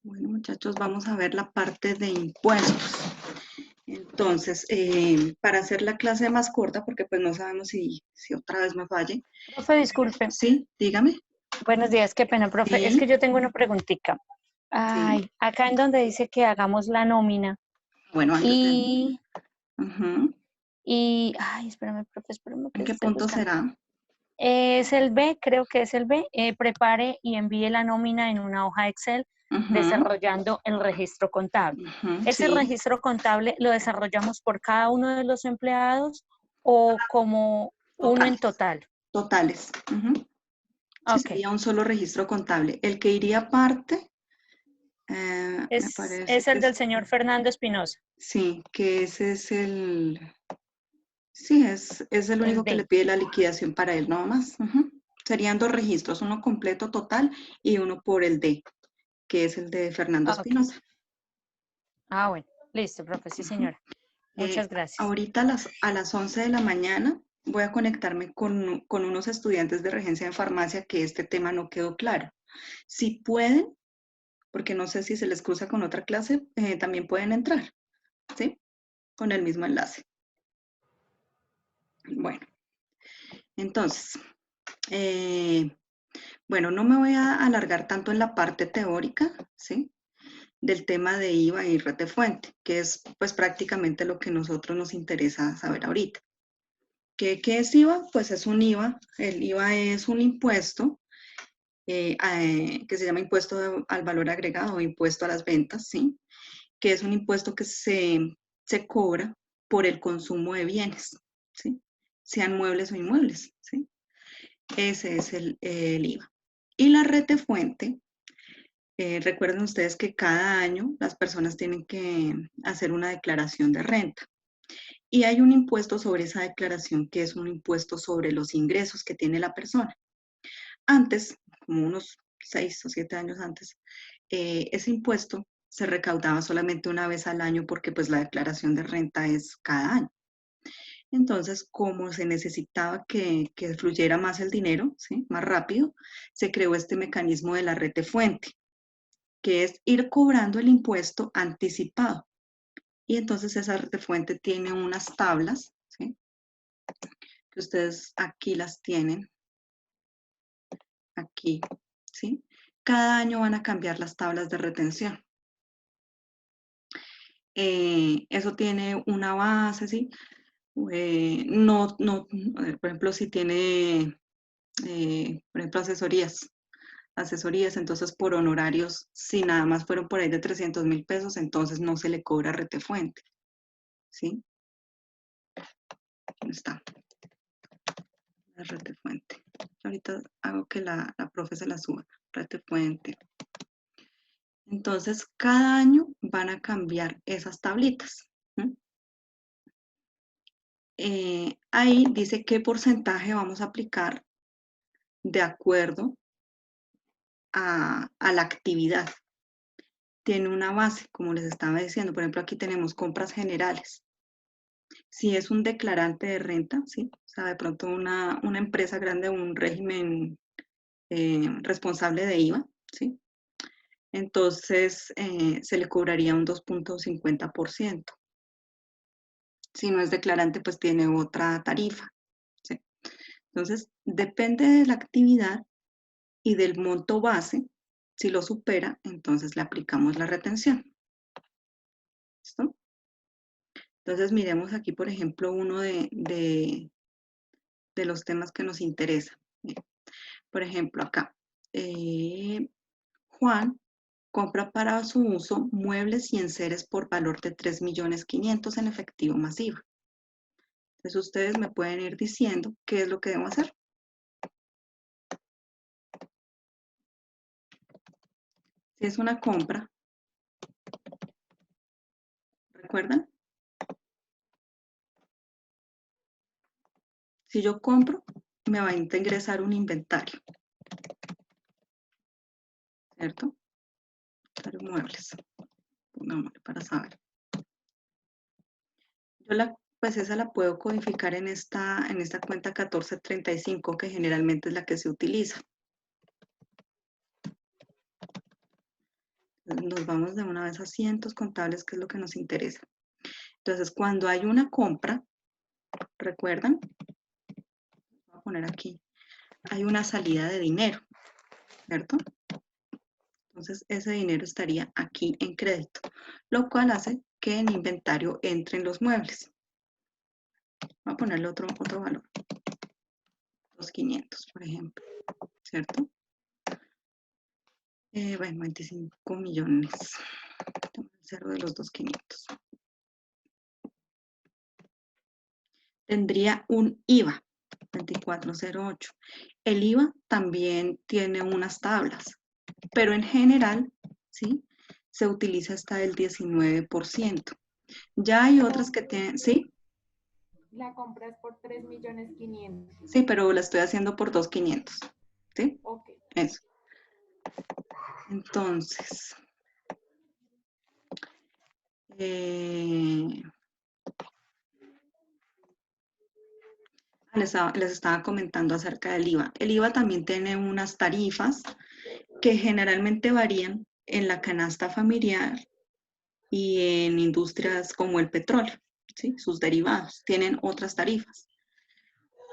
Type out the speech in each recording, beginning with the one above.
Bueno, muchachos, vamos a ver la parte de impuestos. Entonces, para hacer la clase más corta, porque pues no sabemos si otra vez me falle. Profe, disculpe. Sí, dígame. Buenos días, qué pena, profe. Es Sí, que yo tengo una preguntita. sí. Ay, acá en donde dice que hagamos la nómina Bueno, antes de... y, Ujú. ay, espérame ¿En que qué estoy punto buscando. será? Es el B, creo que es el B. Prepare y envíe la nómina en una hoja Excel Ujú, desarrollando el registro contable. ujú, ¿Ese sí, registro contable lo desarrollamos por cada uno de los empleados o como uno en totales, total? totales. Ujú. Sí, Ok. sería un solo registro contable. El que iría aparte, me parece Es que el es, del señor Fernando Espinosa, sí, que ese es sí, es el el único que le D. pide la liquidación para él, no más. Ujú. Serían dos registros, uno completo total y uno por el D, que es el de Fernando Ok. Espinosa. Ah, bueno. Listo, profe. Sí, Ujú. señora. Muchas gracias. Ahorita a las 11 de la mañana voy a conectarme con unos estudiantes de regencia en farmacia que este tema no quedó claro. Si pueden, porque no sé si se les cruza con otra clase, también pueden entrar, ¿sí? Con el mismo enlace. Bueno, entonces, eh, bueno, no me voy a alargar tanto en la parte teórica, ¿sí? Del tema de IVA y retefuente, que es pues prácticamente lo que a nosotros nos interesa saber ahorita. ¿Qué es IVA? Pues es un IVA. El IVA es un impuesto que se llama impuesto al valor agregado o impuesto a las ventas, ¿sí? Que es un impuesto que se cobra por el consumo de bienes, ¿sí? Sean muebles o inmuebles, ¿sí? Ese es el IVA. Y la retefuente, recuerden ustedes que cada año las personas tienen que hacer una declaración de renta. Y hay un impuesto sobre esa declaración que es un impuesto sobre los ingresos que tiene la persona. Antes, como unos 6 o 7 años antes, ese impuesto se recaudaba solamente una vez al año porque pues la declaración de renta es cada año. Entonces, como se necesitaba que fluyera más el dinero, ¿sí? Más rápido, se creó este mecanismo de la retefuente, que es ir cobrando el impuesto anticipado. Y entonces esa retefuente tiene unas tablas, ¿sí? Que ustedes aquí las tienen, aquí, ¿sí? Cada año van a cambiar las tablas de retención. Eso tiene una base, ¿sí? No, por ejemplo, si tiene, por ejemplo, asesorías, entonces por honorarios, si nada más fueron por ahí de 300.000 pesos, entonces no se le cobra retefuente, ¿sí? ¿Dónde está? La retefuente. Ahorita hago que la profe se la suba. Retefuente. Entonces, cada año van a cambiar esas tablitas. Ahí dice qué porcentaje vamos a aplicar de acuerdo a la actividad. Tiene una base, como les estaba diciendo. Por ejemplo, aquí tenemos compras generales. Si es un declarante de renta, ¿sí? O sea, de pronto una empresa grande, un régimen responsable de IVA, ¿sí? Entonces se le cobraría un 2.50%. Si no es declarante, pues tiene otra tarifa, ¿sí? Entonces, depende de la actividad y del monto base. Si lo supera, entonces le aplicamos la retención. ¿Listo? Entonces, miremos aquí, por ejemplo, uno de los temas que nos interesa. Por ejemplo, acá, Juan compra para su uso muebles y enseres por valor de 3.500.000 en efectivo masivo. Entonces, ustedes me pueden ir diciendo qué es lo que debo hacer. Si es una compra, ¿recuerdan? Si yo compro, me va a ingresar un inventario, ¿cierto? Muebles, pongámosle para saber. Yo pues esa la puedo codificar en esta cuenta 1435, que generalmente es la que se utiliza. Nos vamos de una vez a cientos contables, que es lo que nos interesa. Entonces, cuando hay una compra, ¿recuerdan? Voy a poner aquí, hay una salida de dinero, ¿cierto? Entonces, ese dinero estaría aquí en crédito, lo cual hace que en inventario entren los muebles. Voy a ponerle otro valor, los 500, por ejemplo, ¿cierto? Bueno, 25 millones. Toma el cero de los 2.500. Tendría un IVA, 2408. El IVA también tiene unas tablas, pero en general, ¿sí? Se utiliza hasta el 19%. Ya hay otras que tienen, ¿sí? La compra es por 3.500.000. Sí, pero la estoy haciendo por 2.500, ¿sí? Ok. Eso. Entonces, les estaba comentando acerca del IVA. El IVA también tiene unas tarifas que generalmente varían en la canasta familiar y en industrias como el petróleo, ¿sí? Sus derivados tienen otras tarifas.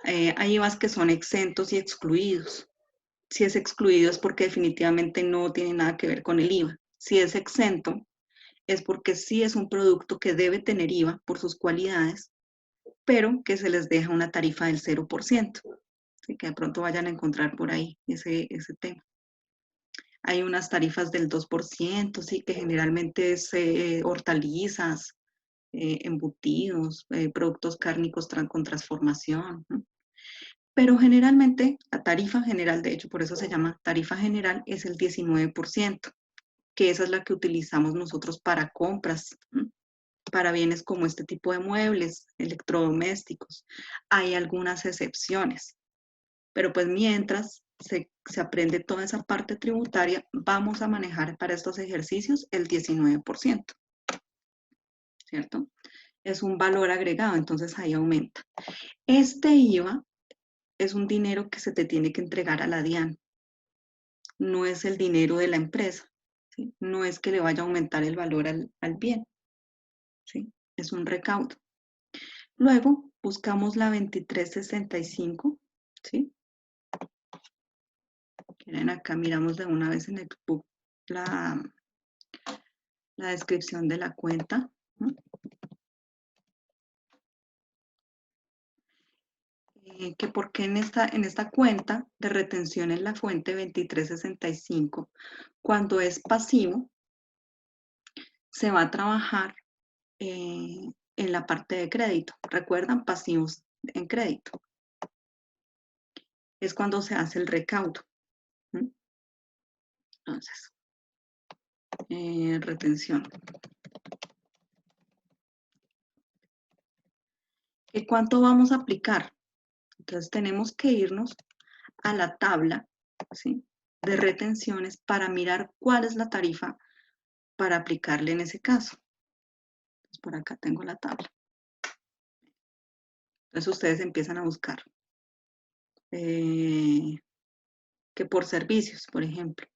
Hay IVAs que son exentos y excluidos. Si es excluido es porque definitivamente no tiene nada que ver con el IVA. Si es exento es porque sí es un producto que debe tener IVA por sus cualidades, pero que se les deja una tarifa del 0%. ¿Sí? Que de pronto vayan a encontrar por ahí ese tema. Hay unas tarifas del 2%, sí, que generalmente es hortalizas, embutidos, productos cárnicos con transformación, ¿no? Pero generalmente la tarifa general, de hecho por eso se llama tarifa general, es el 19%, que esa es la que utilizamos nosotros para compras, ¿no? Para bienes como este tipo de muebles, electrodomésticos. Hay algunas excepciones, pero pues mientras se aprende toda esa parte tributaria, vamos a manejar para estos ejercicios el 19%, ¿cierto? Es un valor agregado, entonces ahí aumenta. Este IVA es un dinero que se te tiene que entregar a la DIAN, no es el dinero de la empresa, ¿sí? No es que le vaya a aumentar el valor al bien, ¿sí? Es un recaudo. Luego buscamos la 2365, ¿sí? Miren acá, miramos de una vez en el book la descripción de la cuenta, ¿no? Que porque en esta cuenta de retención en la fuente 2365, cuando es pasivo, se va a trabajar en la parte de crédito. ¿Recuerdan? Pasivos en crédito. Es cuando se hace el recaudo. ¿Mm? Entonces, retención. ¿Y cuánto vamos a aplicar? Entonces tenemos que irnos a la tabla, ¿sí?, de retenciones para mirar cuál es la tarifa para aplicarle en ese caso. Entonces, por acá tengo la tabla. Entonces ustedes empiezan a buscar que por servicios, por ejemplo.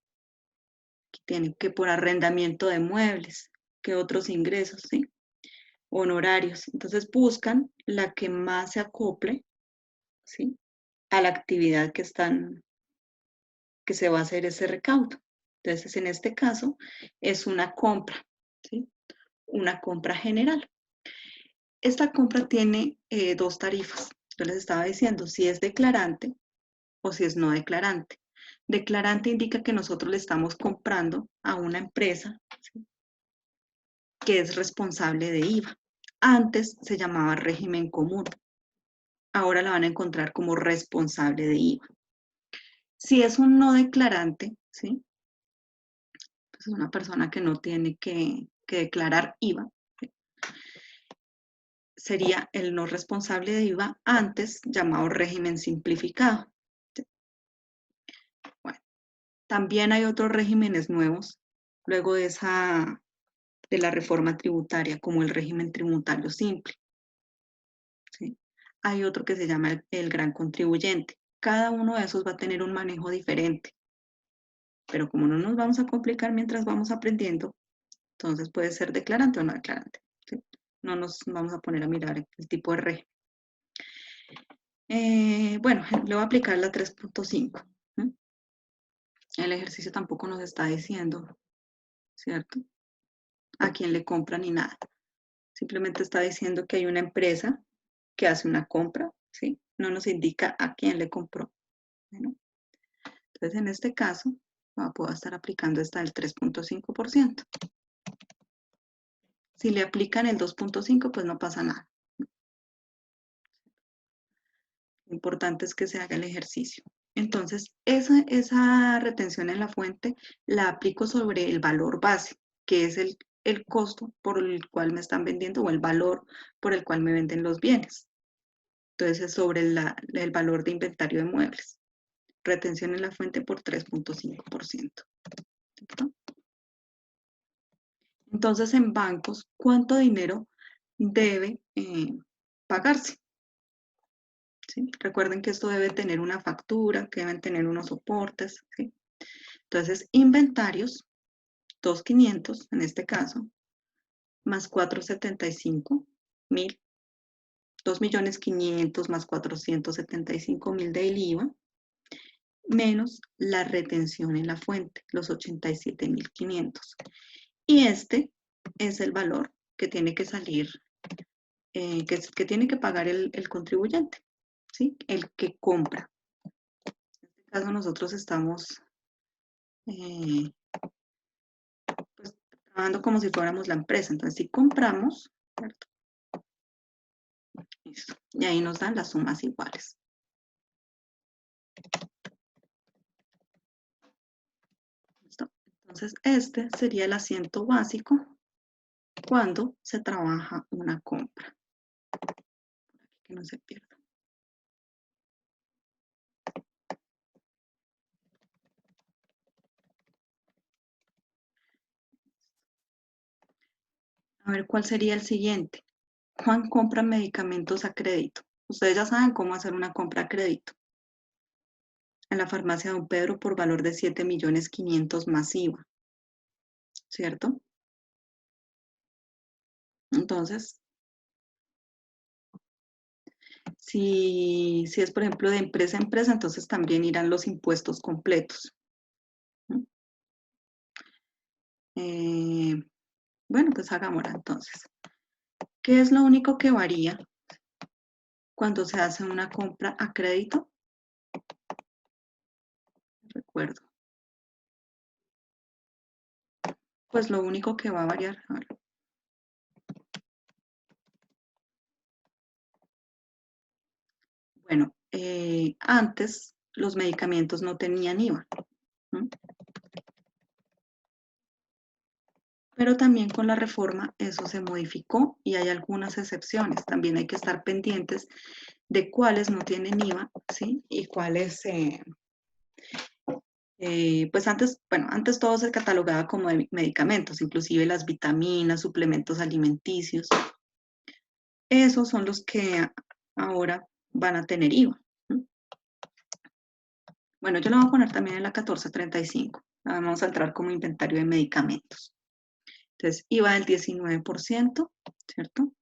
Aquí tienen que por arrendamiento de muebles, que otros ingresos, ¿sí? Honorarios. Entonces buscan la que más se acople, ¿sí?, a la actividad que se va a hacer ese recaudo. Entonces, en este caso, es una compra, ¿sí? Una compra general. Esta compra tiene dos tarifas. Yo les estaba diciendo si es declarante o si es no declarante. Declarante indica que nosotros le estamos comprando a una empresa, ¿sí?, que es responsable de IVA. Antes se llamaba régimen común. Ahora la van a encontrar como responsable de IVA. Si es un no declarante, ¿sí?, pues es una persona que no tiene que declarar IVA, ¿sí?, sería el no responsable de IVA, antes llamado régimen simplificado. ¿Sí? Bueno, también hay otros regímenes nuevos luego de la reforma tributaria, como el régimen tributario simple, ¿sí? Hay otro que se llama el gran contribuyente. Cada uno de esos va a tener un manejo diferente. Pero como no nos vamos a complicar mientras vamos aprendiendo, entonces puede ser declarante o no declarante, ¿sí? No nos vamos a poner a mirar el tipo de régimen. Bueno, le voy a aplicar la 3.5. El ejercicio tampoco nos está diciendo, ¿cierto?, a quién le compra ni nada. Simplemente está diciendo que hay una empresa que hace una compra, ¿sí? No nos indica a quién le compró. Bueno, entonces, en este caso, puedo estar aplicando esta del 3.5%. Si le aplican el 2.5, pues no pasa nada. Lo importante es que se haga el ejercicio. Entonces, esa retención en la fuente la aplico sobre el valor base, que es el costo por el cual me están vendiendo o el valor por el cual me venden los bienes. Entonces, es sobre el valor de inventario de muebles. Retención en la fuente por 3.5%. Entonces, en bancos, ¿cuánto dinero debe pagarse? ¿Sí? Recuerden que esto debe tener una factura, que deben tener unos soportes, ¿sí? Entonces, inventarios, 2.500 en este caso, más 475.000, 2.500.000 más 475.000 del IVA, menos la retención en la fuente, los 87.500. Y este es el valor que tiene que salir, que tiene que pagar el contribuyente, ¿sí? El que compra. En este caso nosotros estamos pues, trabajando como si fuéramos la empresa. Entonces, si compramos, ¿cierto? Listo. Y ahí nos dan las sumas iguales. ¿Listo? Entonces, este sería el asiento básico cuando se trabaja una compra. Por aquí que no se pierda. A ver, ¿cuál sería el siguiente? Juan compra medicamentos a crédito. Ustedes ya saben cómo hacer una compra a crédito. En la farmacia Don Pedro por valor de 7.500.000 más IVA. ¿Cierto? Entonces, si es, por ejemplo, de empresa a empresa, entonces también irán los impuestos completos. Bueno, pues hagámosla entonces. ¿Qué es lo único que varía cuando se hace una compra a crédito? Recuerdo. Pues lo único que va a variar. A ver. Bueno, antes los medicamentos no tenían IVA. Pero también con la reforma eso se modificó y hay algunas excepciones. También hay que estar pendientes de cuáles no tienen IVA, ¿sí? Y cuáles, pues antes, bueno, antes todo se catalogaba como de medicamentos, inclusive las vitaminas, suplementos alimenticios. Esos son los que ahora van a tener IVA. Bueno, yo lo voy a poner también en la 1435. Vamos a entrar como inventario de medicamentos. Entonces, IVA del 19%, ¿cierto?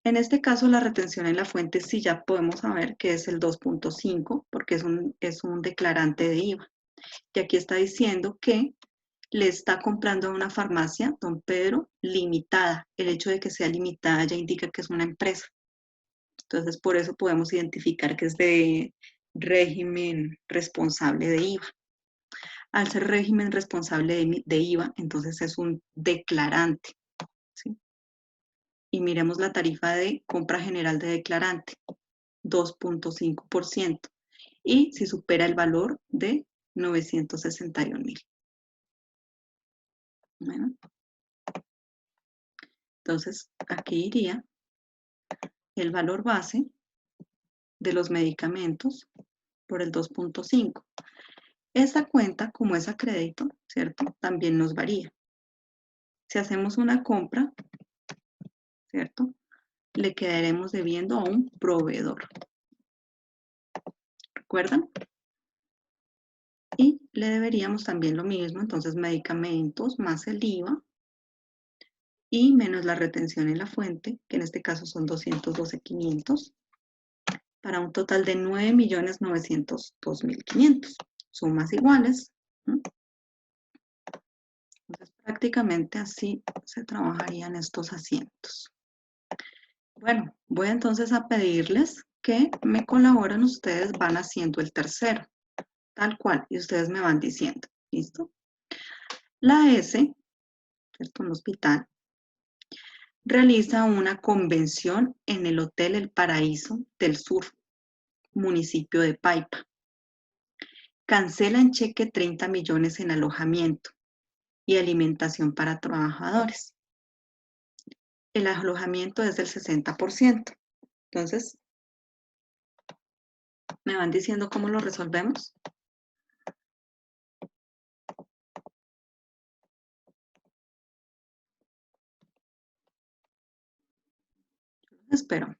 En este caso, la retención en la fuente sí ya podemos saber que es el 2.5 porque es un declarante de IVA. Y aquí está diciendo que le está comprando a una farmacia, Don Pedro, limitada. El hecho de que sea limitada ya indica que es una empresa. Entonces, por eso podemos identificar que es de régimen responsable de IVA. Al ser régimen responsable de IVA, entonces es un declarante. ¿Sí? Y miremos la tarifa de compra general de declarante, 2.5%. Y si supera el valor de 961.000. Bueno. Entonces, aquí iría el valor base de los medicamentos por el 2.5. Esta cuenta, como es a crédito, ¿cierto? También nos varía. Si hacemos una compra, ¿cierto? Le quedaremos debiendo a un proveedor. ¿Recuerdan? Y le deberíamos también lo mismo, entonces medicamentos más el IVA y menos la retención en la fuente, que en este caso son 212.500, para un total de 9.902.500. Sumas iguales. Entonces prácticamente así se trabajarían estos asientos. Bueno, voy entonces a pedirles que me colaboren, ustedes van haciendo el tercero, tal cual, y ustedes me van diciendo, ¿listo? La S, ¿cierto? Un hospital, realiza una convención en el Hotel El Paraíso del Sur, municipio de Paipa. Cancela en cheque 30 millones en alojamiento y alimentación para trabajadores. El alojamiento es del 60%. Entonces, ¿me van diciendo cómo lo resolvemos? Espero.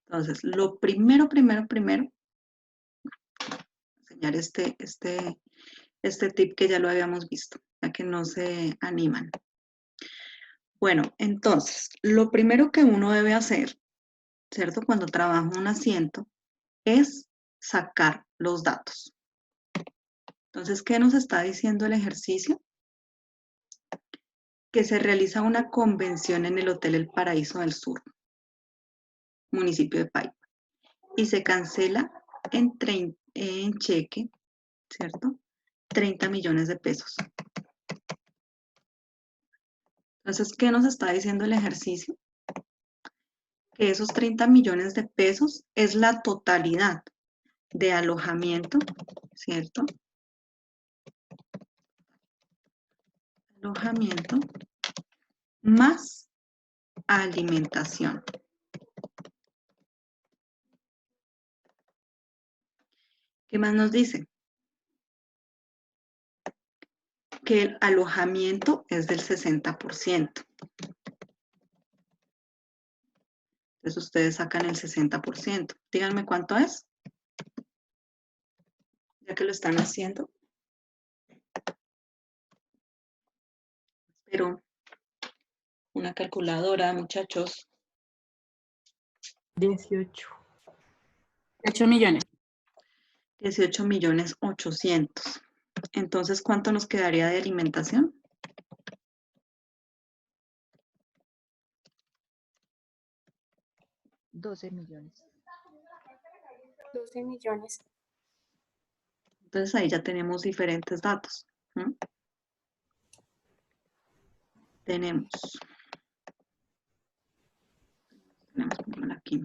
Entonces, lo primero, enseñar este tip que ya lo habíamos visto, ya que no se animan. Bueno, entonces, lo primero que uno debe hacer, ¿cierto? Cuando trabaja un asiento, es sacar los datos. Entonces, ¿qué nos está diciendo el ejercicio? Que se realiza una convención en el Hotel El Paraíso del Sur, municipio de Paipa, y se cancela en cheque, ¿cierto? 30 millones de pesos. Entonces, ¿qué nos está diciendo el ejercicio? Que esos 30 millones de pesos es la totalidad de alojamiento, ¿cierto? Alojamiento más alimentación. ¿Qué más nos dice? Que el alojamiento es del 60%. Entonces ustedes sacan el 60%. Díganme cuánto es. Ya que lo están haciendo. Pero una calculadora, muchachos. 18 millones. 18.800.000. Entonces, ¿cuánto nos quedaría de alimentación? 12 millones. 12 millones. Entonces ahí ya tenemos diferentes datos. Tenemos aquí.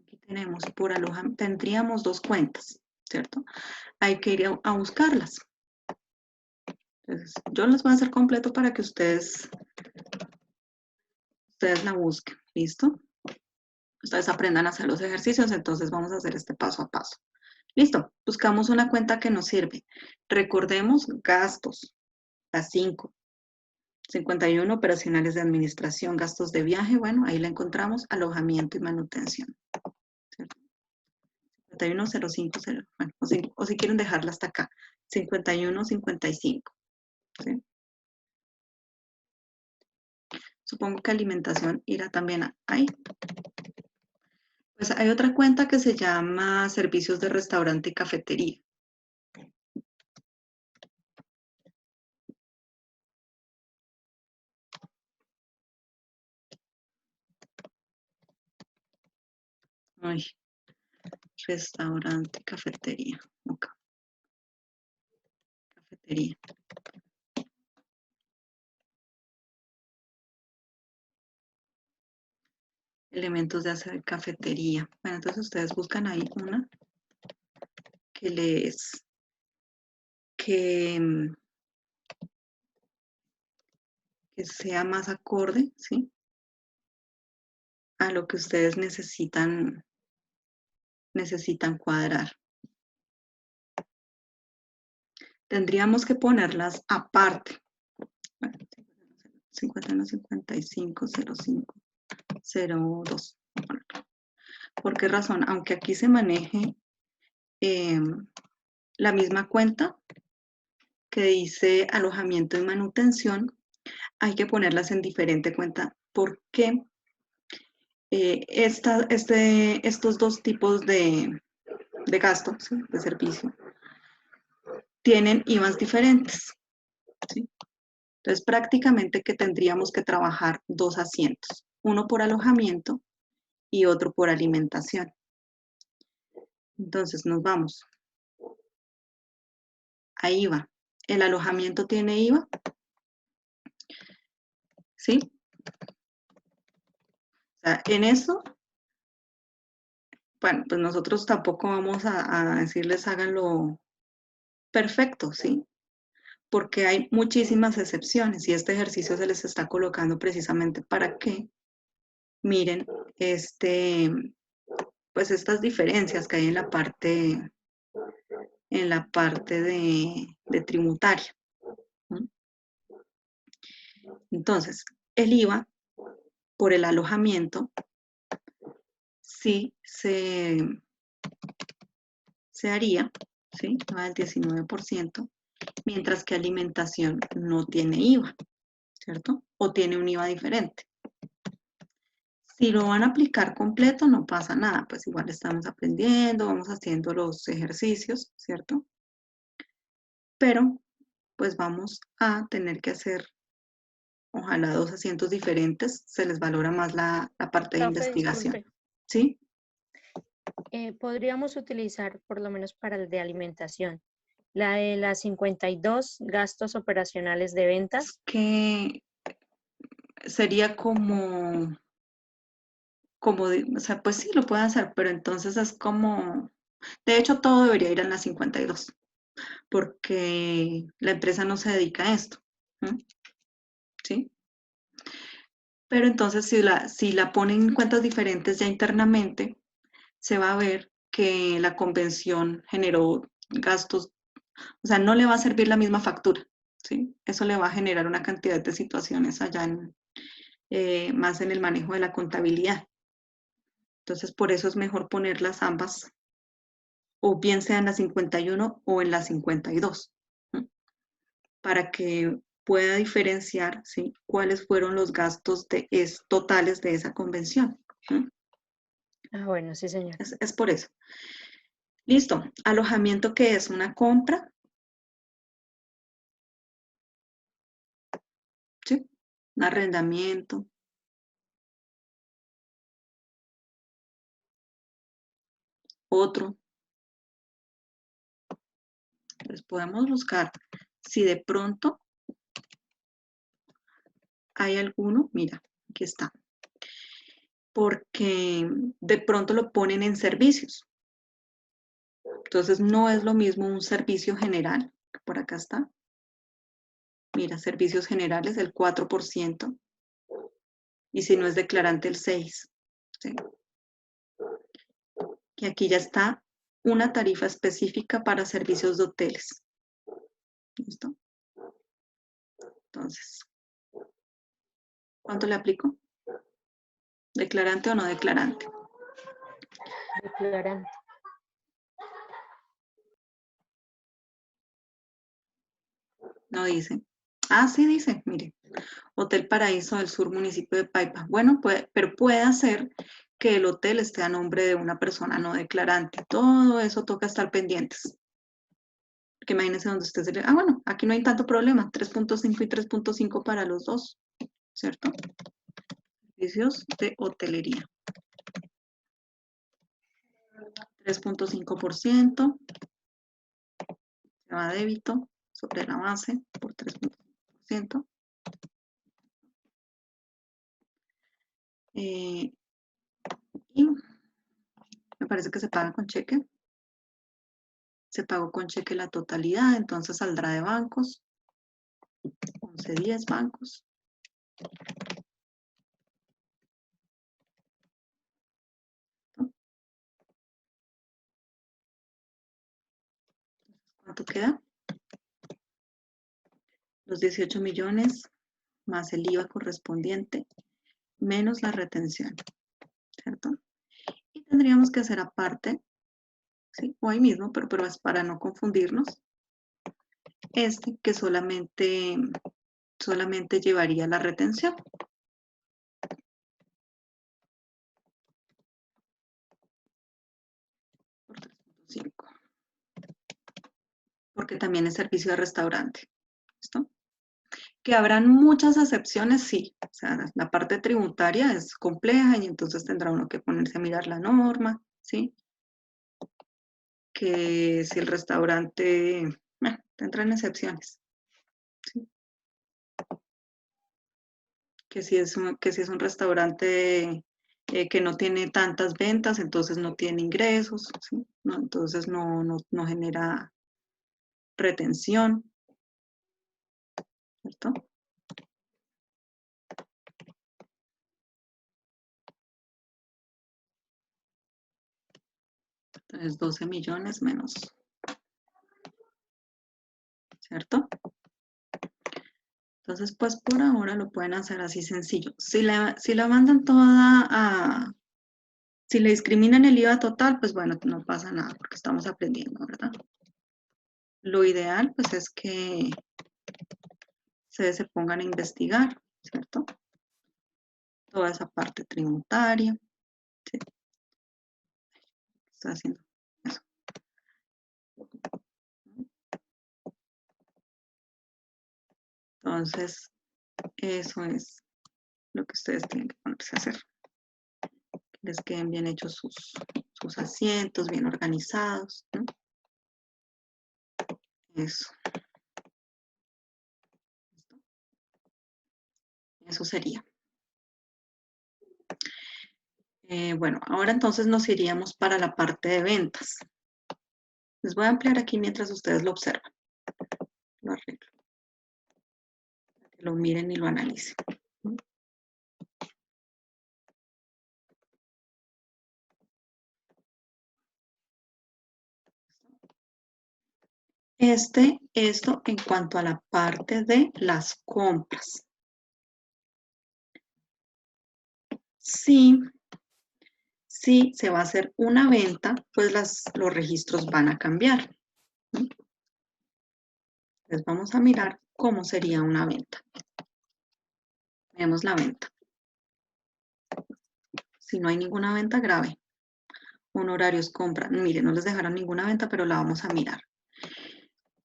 Aquí tenemos por alojamiento, tendríamos dos cuentas, ¿cierto? Hay que ir a buscarlas. Entonces, yo las voy a hacer completo para que ustedes la busquen, ¿listo? Ustedes aprendan a hacer los ejercicios, entonces vamos a hacer este paso a paso. Listo, buscamos una cuenta que nos sirve. Recordemos gastos, las 5. 51 operacionales de administración, gastos de viaje, bueno, ahí la encontramos, alojamiento y manutención. 51,050, bueno, o si quieren dejarla hasta acá, 51,55. ¿Sí? Supongo que alimentación irá también ahí. Pues hay otra cuenta que se llama servicios de restaurante y cafetería. Ay, restaurante y cafetería. Okay. Cafetería. Elementos de hacer cafetería. Bueno, entonces ustedes buscan ahí una que sea más acorde, ¿sí? A lo que ustedes necesitan cuadrar. Tendríamos que ponerlas aparte, 51, 55, 05, 02. ¿Por qué razón? Aunque aquí se maneje la misma cuenta que dice alojamiento y manutención, hay que ponerlas en diferente cuenta. ¿Por qué? Estos dos tipos de gastos, ¿sí? De servicio tienen IVAs diferentes, ¿sí? Entonces, prácticamente que tendríamos que trabajar dos asientos, uno por alojamiento y otro por alimentación. Entonces, nos vamos a IVA. ¿El alojamiento tiene IVA? ¿Sí? O sea, en eso, bueno, pues nosotros tampoco vamos a decirles háganlo perfecto, ¿sí? Porque hay muchísimas excepciones y este ejercicio se les está colocando precisamente para que miren pues estas diferencias que hay en la parte de tributaria. ¿Mm? Entonces, el IVA por el alojamiento sí se haría, ¿sí? Va al 19%, mientras que alimentación no tiene IVA, ¿cierto? O tiene un IVA diferente. Si lo van a aplicar completo, no pasa nada, pues igual estamos aprendiendo, vamos haciendo los ejercicios, ¿cierto? Pero, pues vamos a tener que hacer, ojalá, dos asientos diferentes, se les valora más la parte de Profe, investigación, disculpe, ¿sí? podríamos utilizar, por lo menos para el de alimentación, la de las 52 gastos operacionales de ventas. Que sería o sea, pues sí, lo puede hacer, pero entonces es como, de hecho todo debería ir en la 52, porque la empresa no se dedica a esto, ¿no? ¿Sí? Pero entonces si la ponen en cuentas diferentes ya internamente, se va a ver que la convención generó gastos, o sea, no le va a servir la misma factura, ¿sí? Eso le va a generar una cantidad de situaciones allá más en el manejo de la contabilidad. Entonces, por eso es mejor ponerlas ambas, o bien sea en la 51 o en la 52, ¿no? Para que pueda diferenciar, ¿sí? Cuáles fueron los gastos totales de esa convención, ¿no? Ah, bueno, sí, señor. Es por eso. Listo. Alojamiento, que es una compra, ¿sí? Un arrendamiento. Otro. Entonces podemos buscar si de pronto hay alguno. Mira, aquí está. Porque de pronto lo ponen en servicios. Entonces no es lo mismo un servicio general, que por acá está. Mira, servicios generales, el 4%. Y si no es declarante, el 6%. ¿Sí? Y aquí ya está una tarifa específica para servicios de hoteles. ¿Listo? Entonces, ¿cuánto le aplico? ¿Declarante o no declarante? Declarante. No dice. Ah, sí dice, mire. Hotel Paraíso del Sur, municipio de Paipa. Bueno, pero puede ser que el hotel esté a nombre de una persona no declarante. Todo eso toca estar pendientes. Porque imagínense donde usted se le... Ah, bueno, aquí no hay tanto problema. 3.5 y 3.5 para los dos, ¿cierto? Servicios de hotelería. 3.5%. Se va a débito sobre la base por 3.5%. Y me parece que se paga con cheque. Se pagó con cheque la totalidad, entonces saldrá de bancos. 11.10 bancos. ¿Cuánto queda? Los 18 millones más el IVA correspondiente menos la retención, ¿cierto? Y tendríamos que hacer aparte, ¿sí? O ahí mismo, pero es para no confundirnos, este que solamente llevaría la retención. Por 3.5. Porque también es servicio de restaurante. ¿Listo? Que habrán muchas excepciones, sí. O sea, la parte tributaria es compleja y entonces tendrá uno que ponerse a mirar la norma, ¿sí? Que si el restaurante, bueno, tendrán excepciones, ¿sí? Que si es un restaurante que no tiene tantas ventas, entonces no tiene ingresos, ¿sí? No, entonces no genera retención, ¿cierto? Entonces 12 millones menos, ¿cierto? Entonces, pues por ahora lo pueden hacer así sencillo. Si la mandan toda a... Si le discriminan el IVA total, pues bueno, no pasa nada porque estamos aprendiendo, ¿verdad? Lo ideal, pues es que se pongan a investigar, ¿cierto? Toda esa parte tributaria. ¿Sí? Está haciendo eso. Entonces, eso es lo que ustedes tienen que ponerse a hacer. Que les queden bien hechos sus asientos, bien organizados, ¿no? Eso. Eso sería. Bueno, ahora entonces nos iríamos para la parte de ventas. Les voy a ampliar aquí mientras ustedes lo observan. Lo arreglo. Para que lo miren y lo analicen. Esto en cuanto a la parte de las compras. Si se va a hacer una venta, pues los registros van a cambiar. Entonces vamos a mirar cómo sería una venta. Veamos la venta. Si no hay ninguna venta grave, honorarios, compra. Mire, no les dejaron ninguna venta, pero la vamos a mirar.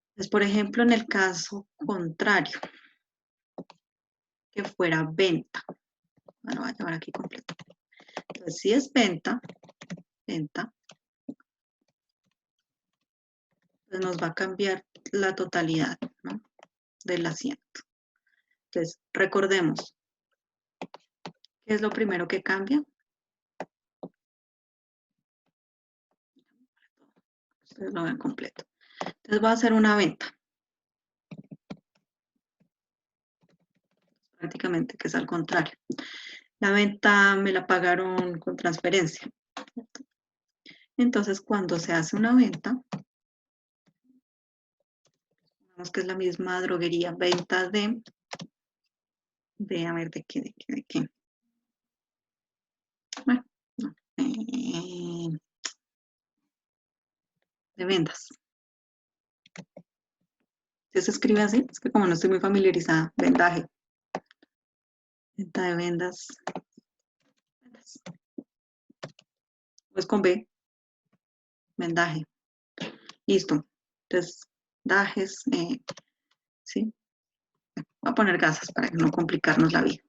Entonces, por ejemplo, en el caso contrario, que fuera venta. Bueno, voy a llevar aquí completo. Entonces, si es venta, pues nos va a cambiar la totalidad, ¿no? Del asiento. Entonces, recordemos, ¿qué es lo primero que cambia? Ustedes lo ven completo. Entonces, voy a hacer una venta. Prácticamente, que es al contrario. La venta me la pagaron con transferencia. Entonces, cuando se hace una venta, digamos que es la misma droguería, venta de a ver, ¿de qué? Bueno, no, de vendas. ¿Sí se escribe así? Es que como no estoy muy familiarizada, vendaje. Venta de vendas. Pues con B, vendaje. Listo. Entonces, dajes, ¿sí? Voy a poner gasas para no complicarnos la vida.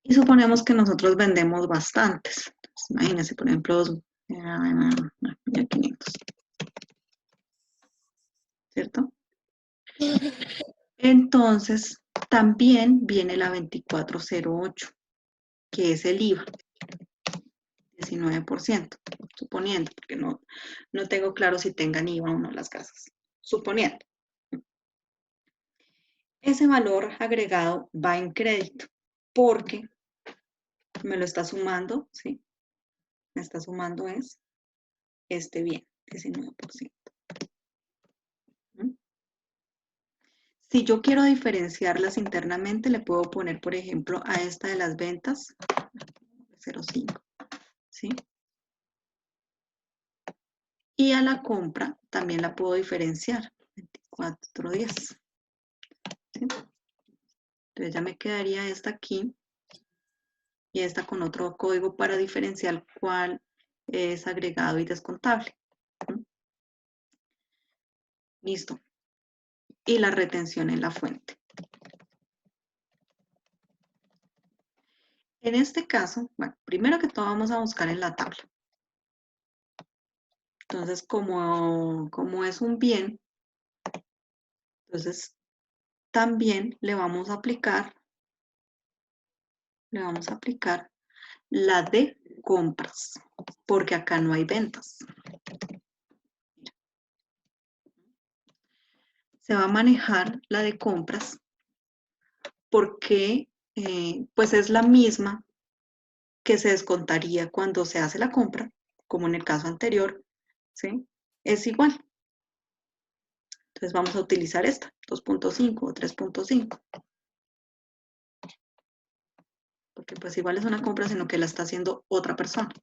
Y suponemos que nosotros vendemos bastantes. Entonces, imagínense, por ejemplo, 1.500. ¿Cierto? Entonces, también viene la 2408, que es el IVA, 19%, suponiendo, porque no tengo claro si tengan IVA o no las casas, suponiendo. Ese valor agregado va en crédito, porque me lo está sumando, ¿sí? Me está sumando es este bien, 19%. Si yo quiero diferenciarlas internamente, le puedo poner, por ejemplo, a esta de las ventas, 0,5, ¿sí? Y a la compra también la puedo diferenciar, 24,10, ¿sí? Entonces ya me quedaría esta aquí y esta con otro código para diferenciar cuál es agregado y descontable. ¿Sí? Listo. Y la retención en la fuente. En este caso, bueno, primero que todo vamos a buscar en la tabla. Entonces, como es un bien, entonces también le vamos a aplicar la de compras, porque acá no hay ventas. Se va a manejar la de compras porque pues es la misma que se descontaría cuando se hace la compra, como en el caso anterior, ¿sí? Es igual. Entonces vamos a utilizar esta, 2.5 o 3.5. Porque pues igual es una compra, sino que la está haciendo otra persona.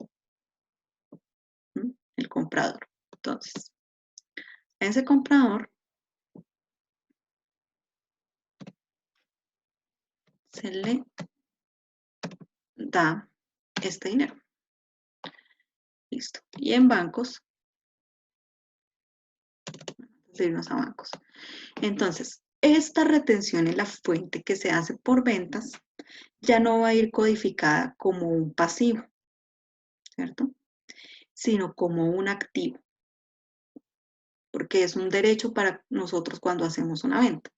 ¿Mm? El comprador. Entonces, a ese comprador se le da este dinero. Listo. Y en bancos, antes de irnos a bancos. Entonces, esta retención en la fuente que se hace por ventas ya no va a ir codificada como un pasivo, ¿cierto? Sino como un activo, porque es un derecho para nosotros cuando hacemos una venta.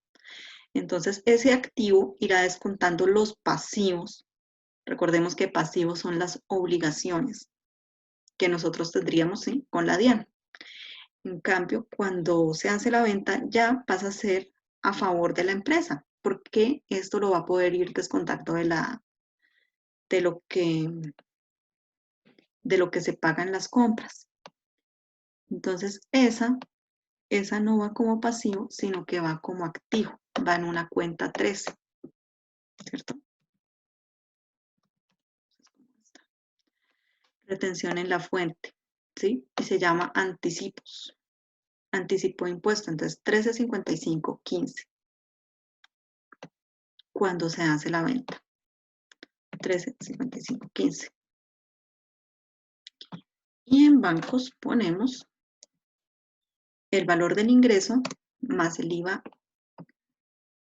Entonces, ese activo irá descontando los pasivos. Recordemos que pasivos son las obligaciones que nosotros tendríamos, ¿sí?, con la DIAN. En cambio, cuando se hace la venta, ya pasa a ser a favor de la empresa, porque esto lo va a poder ir descontando de lo que se pagan las compras. Entonces, esa no va como pasivo, sino que va como activo, va en una cuenta 13, ¿cierto? Retención en la fuente, ¿sí? Y se llama anticipos. Anticipo de impuesto, entonces 13.55.15 cuando se hace la venta. 13.55.15. Y en bancos ponemos el valor del ingreso más el IVA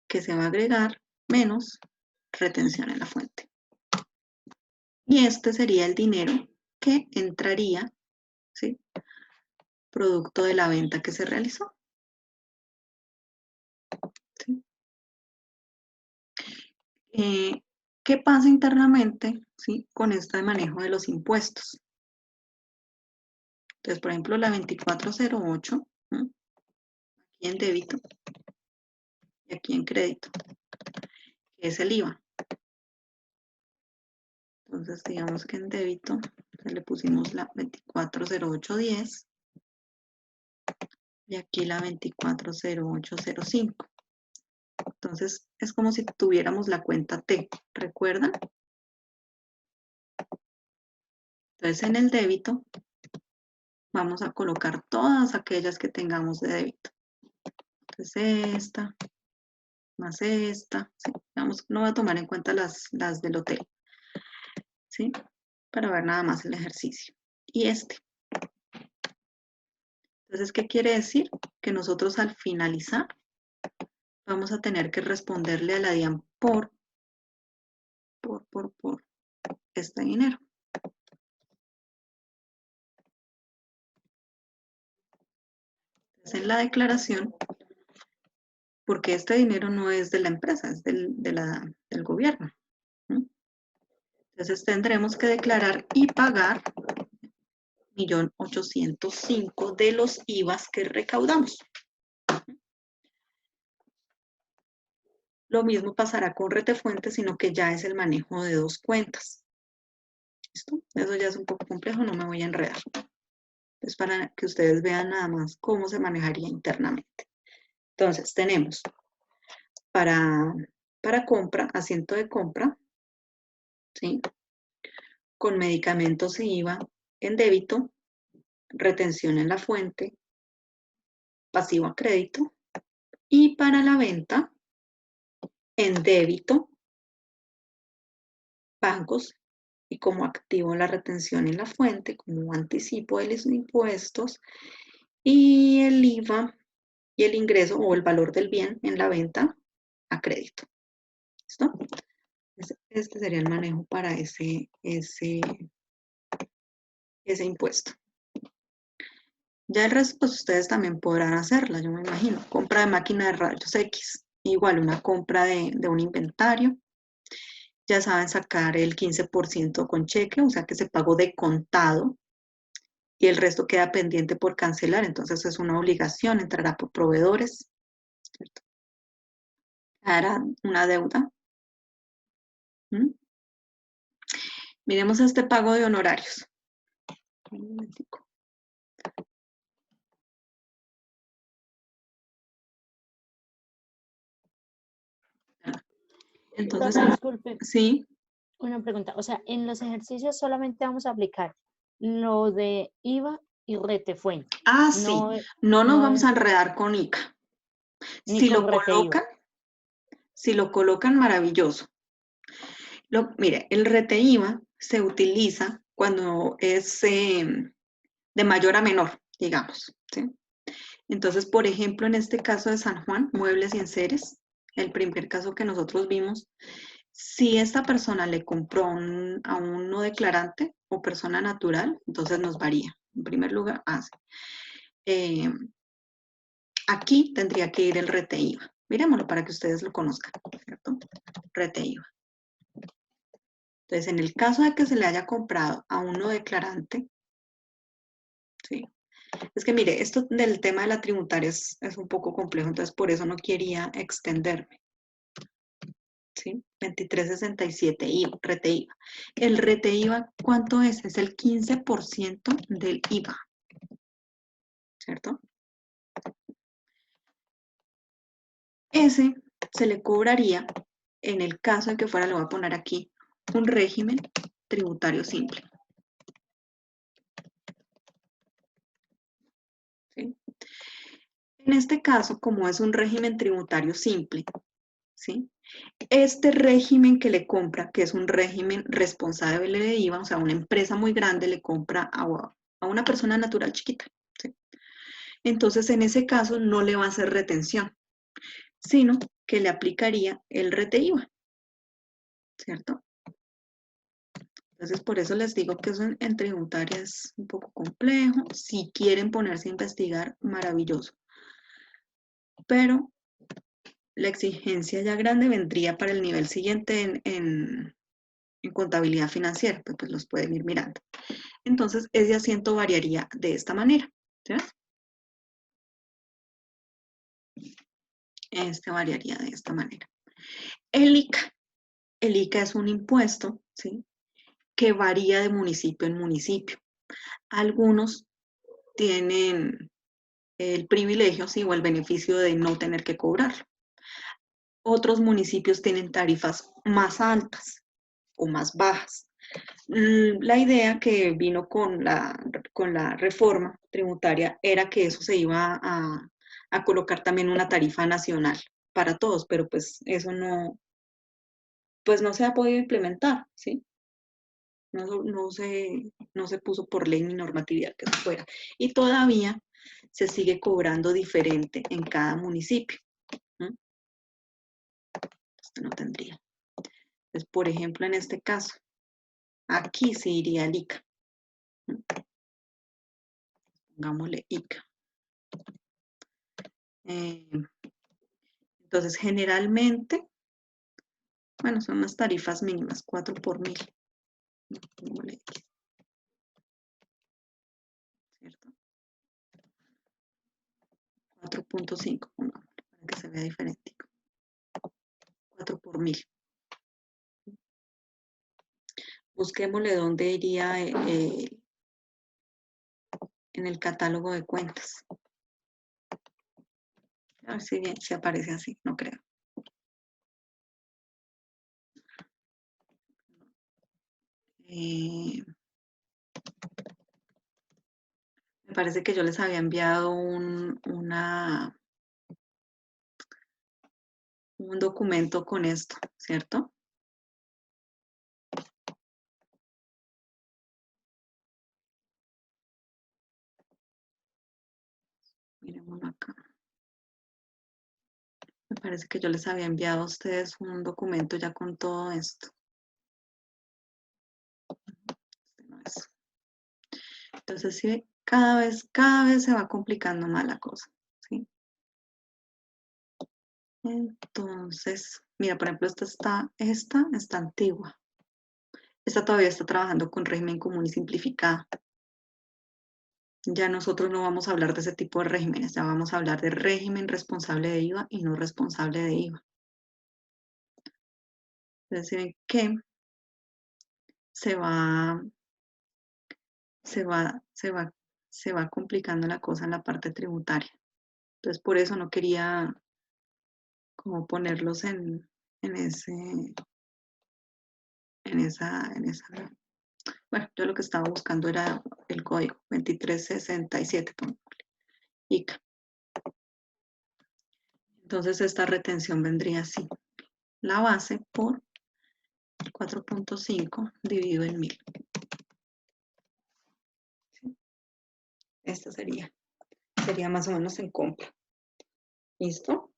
que se va a agregar menos retención en la fuente. Y este sería el dinero que entraría, ¿sí?, producto de la venta que se realizó. ¿Sí? ¿Qué pasa internamente, ¿sí?, con este manejo de los impuestos? Entonces, por ejemplo, la 2408, ¿sí?, aquí en débito y aquí en crédito, que es el IVA. Entonces, digamos que en débito le pusimos la 240810 y aquí la 240805. Entonces, es como si tuviéramos la cuenta T, ¿recuerdan? Entonces, en el débito vamos a colocar todas aquellas que tengamos de débito. Entonces, esta, más esta, ¿sí? Vamos, no voy a tomar en cuenta las del hotel, ¿sí?, para ver nada más el ejercicio. Y este. Entonces, ¿qué quiere decir? Que nosotros al finalizar vamos a tener que responderle a la DIAN por este dinero. Entonces, en la declaración, porque este dinero no es de la empresa, es del gobierno. ¿Sí? Entonces, tendremos que declarar y pagar 1.805.000 de los IVAs que recaudamos. Lo mismo pasará con Retefuente, sino que ya es el manejo de dos cuentas. ¿Listo? Eso ya es un poco complejo, no me voy a enredar. Es para que ustedes vean nada más cómo se manejaría internamente. Entonces, tenemos para compra, asiento de compra, ¿sí? Con medicamentos e IVA en débito, retención en la fuente, pasivo a crédito, y para la venta en débito, bancos, y como activo la retención en la fuente, como anticipo de los impuestos, y el IVA y el ingreso o el valor del bien en la venta a crédito. ¿Listo? Este sería el manejo para ese impuesto. Ya el resto, pues ustedes también podrán hacerla, yo me imagino. Compra de máquina de rayos X, igual una compra de un inventario. Ya saben sacar el 15% con cheque, o sea que se pagó de contado y el resto queda pendiente por cancelar, entonces es una obligación, entrará por proveedores, ¿cierto? Hará una deuda. ¿Mm? Miremos este pago de honorarios. Un momentico. Entonces, Profe, disculpe, sí. una pregunta. O sea, en los ejercicios solamente vamos a aplicar lo de IVA y retefuente. Ah, sí. No, No nos vamos a no enredar con ICA. ni Si con lo reteiva. colocan, maravilloso. Mire, el reteiva se utiliza cuando es de mayor a menor, digamos, ¿sí? Entonces, por ejemplo, en este caso de San Juan, muebles y enseres, el primer caso que nosotros vimos, si esta persona le compró a un no declarante o persona natural, entonces nos varía. En primer lugar, aquí tendría que ir el reteiva. Miremoslo para que ustedes lo conozcan, ¿cierto? Reteiva. Entonces, en el caso de que se le haya comprado a un no declarante, ¿sí? Es que mire, esto del tema de la tributaria es un poco complejo, entonces por eso no quería extenderme. ¿Sí? 2367 IVA, reteiva. El reteiva, ¿cuánto es? Es el 15% del IVA, ¿cierto? Ese se le cobraría, en el caso de que fuera, lo voy a poner aquí, un régimen tributario simple. ¿Sí? En este caso, como es un régimen tributario simple, ¿sí? Este régimen que le compra, que es un régimen responsable de IVA, o sea, una empresa muy grande le compra a una persona natural chiquita, ¿sí? Entonces, en ese caso, no le va a hacer retención, sino que le aplicaría el reteiva, ¿cierto? Entonces, por eso les digo que eso en tributaria es un poco complejo. Si quieren ponerse a investigar, maravilloso. Pero la exigencia ya grande vendría para el nivel siguiente en contabilidad financiera, pues los pueden ir mirando. Entonces, ese asiento variaría de esta manera, ¿sí? Este variaría de esta manera. El ICA es un impuesto, ¿sí? Que varía de municipio en municipio. Algunos tienen el privilegio, ¿sí? O el beneficio de no tener que cobrarlo. Otros municipios tienen tarifas más altas o más bajas. La idea que vino con la reforma tributaria era que eso se iba a colocar también una tarifa nacional para todos, pero pues eso no, pues no se ha podido implementar, ¿sí? No se puso por ley ni normatividad que se fuera. Y todavía se sigue cobrando diferente en cada municipio. Esto no tendría. Entonces, por ejemplo, en este caso, aquí sí iría el ICA. Pongámosle ICA. Entonces, generalmente, bueno, son las tarifas mínimas, 4 por 1000. Pongámosle X, ¿cierto? 4.5, pongámosle, para que se vea diferente. 4 por 1000. Busquémosle dónde iría en el catálogo de cuentas. A ver si bien, si aparece así, no creo. Me parece que yo les había enviado un documento con esto, ¿cierto? Miremoslo acá. Me parece que yo les había enviado a ustedes un documento ya con todo esto. Este no es. Entonces, sí, cada vez se va complicando más la cosa, ¿sí? Entonces, mira, por ejemplo, esta está antigua. Esta todavía está trabajando con régimen común y simplificado. Ya nosotros no vamos a hablar de ese tipo de regímenes, ya vamos a hablar de régimen responsable de IVA y no responsable de IVA. Entonces, si ven que se va complicando la cosa en la parte tributaria. Entonces, por eso no quería como ponerlos en esa. Bueno, yo lo que estaba buscando era el código 2367, ICA. Entonces, esta retención vendría así. La base por 4.5 dividido en 1000. ¿Sí? Esta sería más o menos en compra. ¿Listo?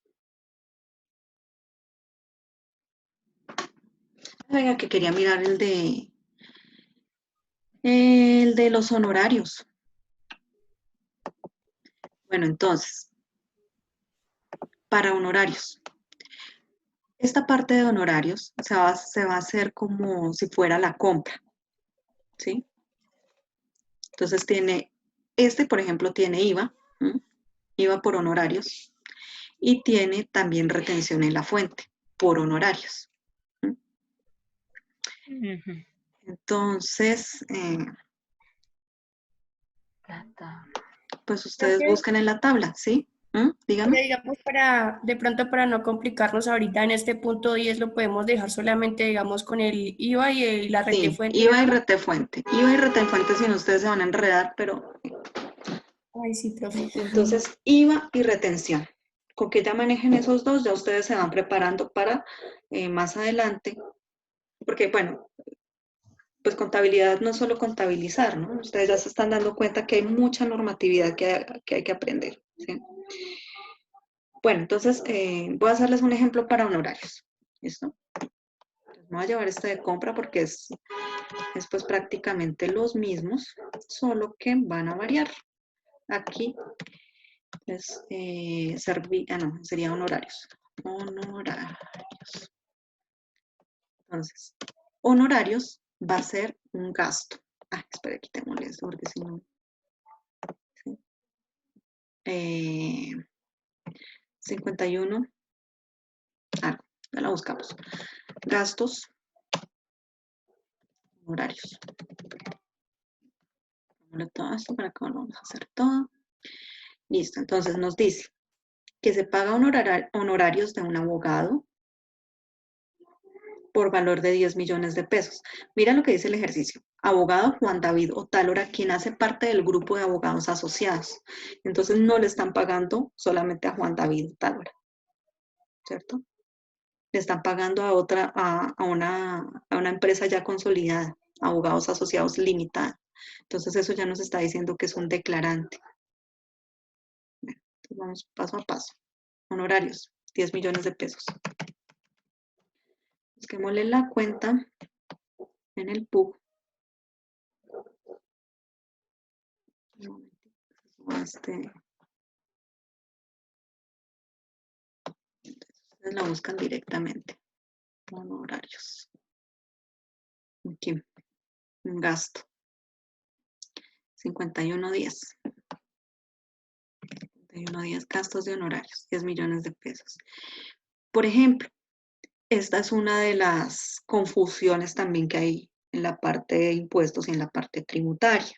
Venga, que quería mirar el de los honorarios. Bueno, entonces, para honorarios. Esta parte de honorarios se va a hacer como si fuera la compra, ¿sí? Entonces tiene, por ejemplo, tiene IVA, ¿sí? IVA por honorarios, y tiene también retención en la fuente por honorarios. ¿Sí? Entonces, pues ustedes busquen en la tabla, ¿sí? Dígame. Digamos, de pronto para no complicarnos ahorita en este punto 10 lo podemos dejar solamente, digamos, con el IVA y la retefuente. Sí, IVA y retefuente. IVA y retefuente, si no ustedes se van a enredar, pero... Ay, sí, profe. Entonces, IVA y retención. Con que ya manejen esos dos, ya ustedes se van preparando para más adelante. Porque, bueno, pues contabilidad no es solo contabilizar, ¿no? Ustedes ya se están dando cuenta que hay mucha normatividad que hay que aprender, ¿sí? Bueno, entonces voy a hacerles un ejemplo para honorarios. ¿Listo? Entonces, me voy a llevar este de compra porque es pues prácticamente los mismos, solo que van a variar. Aquí es sería honorarios. Honorarios. Entonces, honorarios va a ser un gasto. Espera, quitémosle esto porque si no. ¿Sí? 51. Ya la buscamos. Gastos. Honorarios. Ponle todo esto para acá, vamos a hacer todo. Listo, entonces nos dice que se paga honorarios de un abogado por valor de 10 millones de pesos. Mira lo que dice el ejercicio. Abogado Juan David Otálora, quien hace parte del grupo de abogados asociados. Entonces no le están pagando solamente a Juan David Otálora, ¿cierto? Le están pagando a una empresa ya consolidada, abogados asociados limitada. Entonces eso ya nos está diciendo que es un declarante. Bueno, entonces vamos paso a paso. Honorarios, 10 millones de pesos. Busquémosle la cuenta en el PUB. Ustedes la buscan directamente. Honorarios. Aquí, un gasto. 51.10. 51.10 gastos de honorarios, 10 millones de pesos. Por ejemplo, esta es una de las confusiones también que hay en la parte de impuestos y en la parte tributaria.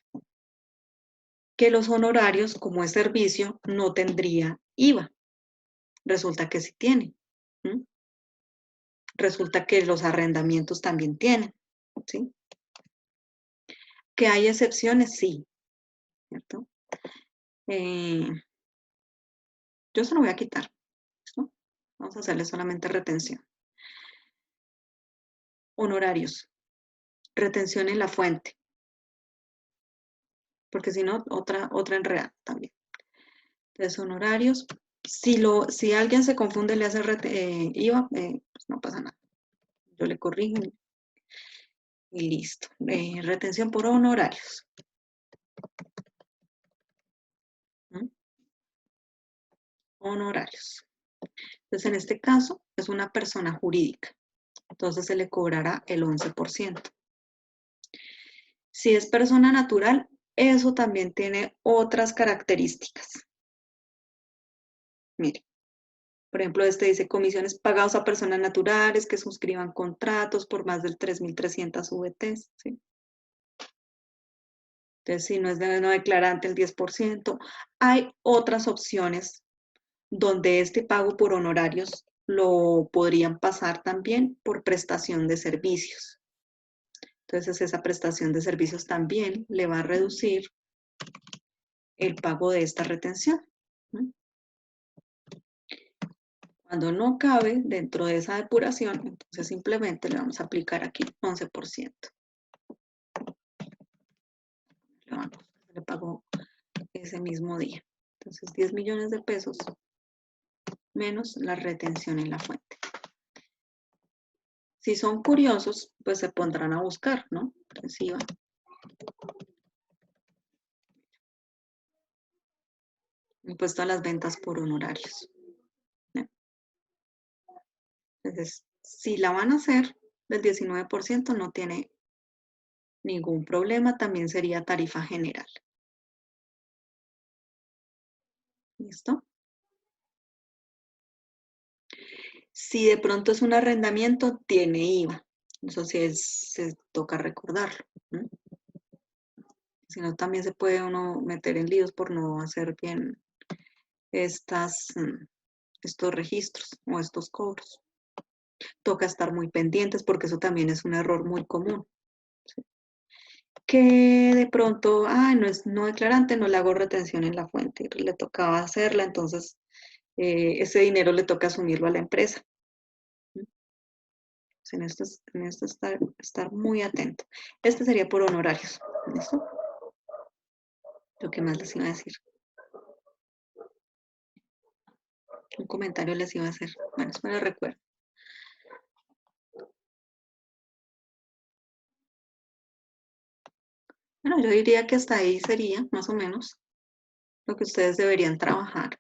Que los honorarios, como es servicio, no tendría IVA. Resulta que sí tiene. Resulta que los arrendamientos también tienen. ¿Sí? ¿Que hay excepciones? Sí, ¿cierto? Yo se lo voy a quitar, ¿no? Vamos a hacerle solamente retención. Honorarios. Retención en la fuente. Porque si no, otra enredada también. Entonces, honorarios. Si alguien se confunde, le hace IVA, pues no pasa nada. Yo le corrijo y listo. Retención por honorarios. ¿Mm? Honorarios. Entonces, en este caso, es una persona jurídica. Entonces, se le cobrará el 11%. Si es persona natural, eso también tiene otras características. Mire, por ejemplo, este dice comisiones pagadas a personas naturales que suscriban contratos por más del 3.300 VTs, ¿sí? Entonces, si no es no declarante el 10%, hay otras opciones donde este pago por honorarios lo podrían pasar también por prestación de servicios. Entonces, esa prestación de servicios también le va a reducir el pago de esta retención, ¿no? Cuando no cabe dentro de esa depuración, entonces simplemente le vamos a aplicar aquí 11%. Le pagó ese mismo día. Entonces 10 millones de pesos menos la retención en la fuente. Si son curiosos, pues se pondrán a buscar, ¿no? Entonces IVA. Impuesto a las ventas por honorarios. ¿No? Entonces, si la van a hacer del 19%, no tiene ningún problema, también sería tarifa general. ¿Listo? Si de pronto es un arrendamiento, tiene IVA. Eso sí se toca recordarlo, ¿no? Si no, también se puede uno meter en líos por no hacer bien estos registros o estos cobros. Toca estar muy pendientes porque eso también es un error muy común. ¿Sí? Que de pronto, no es no declarante, no le hago retención en la fuente, le tocaba hacerla, entonces ese dinero le toca asumirlo a la empresa. En esto estar muy atento. Este sería por honorarios. ¿Listo? Lo que más les iba a decir. Un comentario les iba a hacer. Bueno, eso me lo recuerdo. Bueno, yo diría que hasta ahí sería, más o menos, lo que ustedes deberían trabajar.